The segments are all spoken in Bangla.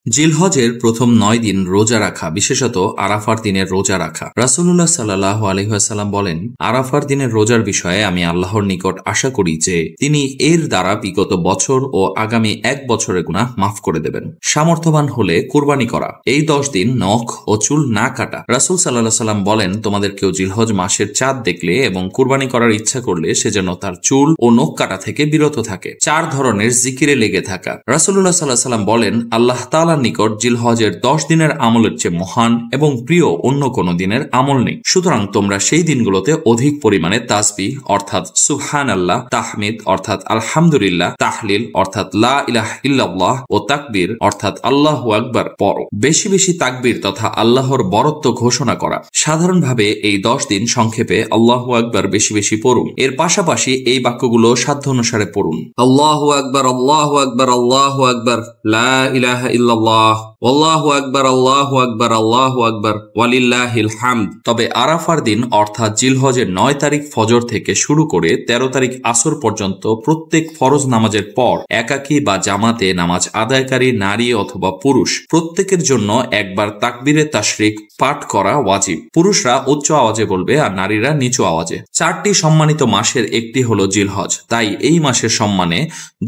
জিলহজের প্রথম ৯ দিন রোজা রাখা, বিশেষত আরাফার দিনের রোজা রাখা। রাসূলুল্লাহ সাল্লাল্লাহু আলাইহি ওয়াসাল্লাম বলেন, আরাফার দিনের রোজার বিষয়ে আমি আল্লাহর নিকট আশা করি যে তিনি এর দ্বারা বিগত বছর ও আগামী ১ বছরের গুনাহ মাফ করে দেবেন। সামর্থ্যবান হলে কুরবানি করা, এই ১০ দিন নখ ও চুল না কাটা। রাসূল সাল্লাল্লাহু আলাইহি সাল্লাম বলেন, তোমাদের কেউ জিলহজ মাসের চাঁদ দেখলে এবং কুরবানি করার ইচ্ছা করলে সে যেন তার চুল ও নখ কাটা থেকে বিরত থাকে। ৪ ধরনের জিকিরে লেগে থাকা। রাসূলুল্লাহ সাল্লাল্লাহু আলাইহি সাল্লাম বলেন, আল্লাহ তাআলার নিকট জিলহজের ১০ দিনের আমলের চেয়ে মহান এবং প্রিয় অন্য কোনো দিনের আমল নেই। সুতরাং তোমরা সেই দিনগুলোতে অধিক পরিমাণে তাসবিহ অর্থাৎ সুবহানাল্লাহ, তাহমিদ অর্থাৎ আলহামদুলিল্লাহ, তাহলিল অর্থাৎ লা ইলাহা ইল্লাল্লাহ ও তাকবীর অর্থাৎ আল্লাহু আকবার পড়ো। বেশি বেশি তাকবীর তথা আল্লাহর বরত্ব ঘোষণা করা। সাধারণভাবে এই ১০ দিন সংক্ষেপে আল্লাহু আকবার বেশি বেশি পড়ুন। এর পাশাপাশি এই বাক্যগুলো সাধ্য অনুসারে পড়ুন। আল্লাহু আকবার, আল্লাহু আকবার, আল্লাহু আকবার, লা ইলাহা ইল্লাল্লাহ, আল্লাহু আকবার, আল্লাহু আকবার, আল্লাহু আকবার, ওয়ালিল্লাহিল হামদ। তবে আরাফার দিন অর্থাৎ জিলহজের ৯ তারিখ ফজর থেকে শুরু করে ১৩ তারিখ আসর পর্যন্ত প্রত্যেক ফরজ নামাজের পর একাকী বা জামাতে নামাজ আদায়কারী নারী অথবা পুরুষ প্রত্যেকের জন্য একবার তাকবীরে তাশরিক পাঠ করা ওয়াজিব। পুরুষরা উচ্চ আওয়াজে বলবে আর নারীরা নিচু আওয়াজে। ৪টি সম্মানিত মাসের একটি হলো জিলহজ, তাই এই মাসের সম্মানে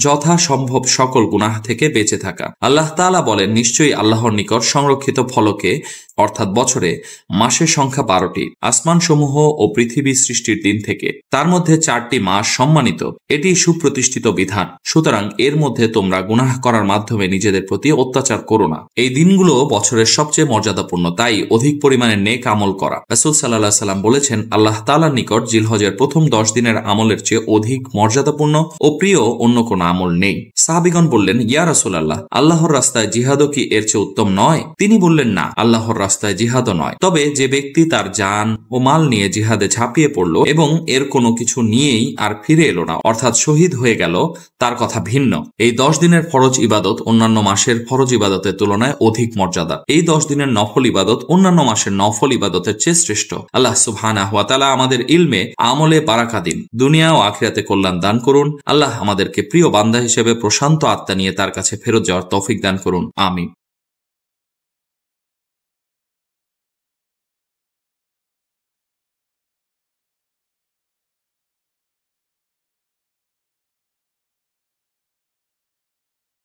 যথাসম্ভব সকল গুনাহ থেকে বেঁচে থাকা। আল্লাহ তাআলা বলেন, নিশ্চয়ই আল্লাহর নিকট সংরক্ষিত ফলকে অর্থাৎ বছরে মাসের সংখ্যা ১২টি, আসমান সমূহ ও পৃথিবী সৃষ্টির দিন থেকে। তার মধ্যে ৪টি মাস সম্মানিত, এটি সুপ্রতিষ্ঠিত বিধান। সুতরাং এর মধ্যে তোমরা গুনাহ করার মাধ্যমে নিজেদের প্রতি অত্যাচার করো না। এই দিনগুলো বছরের সবচেয়ে মর্যাদাপূর্ণ, তাই অধিক পরিমাণে নেক আমল করা। রাসূল সাল্লাল্লাহু আলাইহি সাল্লাম বলেছেন, আল্লাহ তাআলার নিকট জিলহজের প্রথম ১০ দিনের আমলের চেয়ে অধিক মর্যাদাপূর্ণ ও প্রিয় অন্য কোনো আমল নেই। সাহাবীগণ বললেন, ইয়া রাসূলুল্লাহ, আল্লাহর রাস্তায় জিহাদও কি এর চেয়ে উত্তম নয়? তিনি বললেন, না, আল্লাহর রাস্তায় জিহাদও নয়, তবে যে ব্যক্তি তার জান ও মাল নিয়ে জিহাদে ঝাঁপিয়ে পড়ল এবং এর কোনো কিছু নিয়েই আর ফিরে এলো না, অর্থাৎ শহীদ হয়ে গেল, তার কথা ভিন্ন। এই ১০ দিনের ফরজ ইবাদত অন্যান্য মাসের ফরজ ইবাদতের তুলনায় অধিক মর্যাদা। এই ১০ দিনের নফল ইবাদত অন্যান্য মাসের নফল ইবাদতের চেয়ে শ্রেষ্ঠ। আল্লাহ সুবহানাহু ওয়া তাআলা আমাদের ইলমে আমলে বারাকা দিন, দুনিয়া ও আখিরাতে কল্যাণ দান করুন। আল্লাহ আমাদেরকে প্রিয় বান্দা হিসেবে প্রশান্ত আত্মা নিয়ে তার কাছে ফেরত যাওয়ার তৌফিক দান করুন। আমিন।